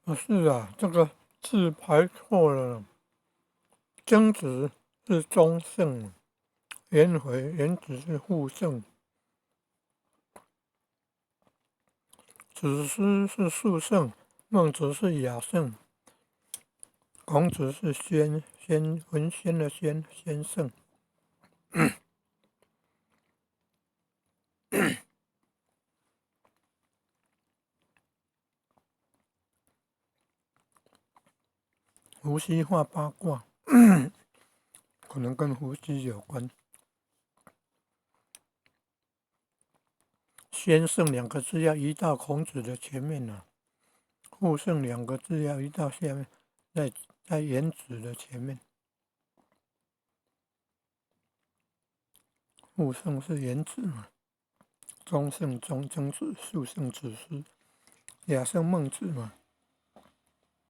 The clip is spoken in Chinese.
不是啊，这个字排错了，曾子是中圣，颜子是副圣，子思是庶圣，孟子是雅圣，孔子是文仙的先圣。伏羲画八卦，可能跟伏羲有关。先圣两个字要移到孔子的前面了，副圣两个字要移到下面，在颜子的前面。副圣是颜子嘛，中圣曾子，庶圣子思，雅圣孟子嘛。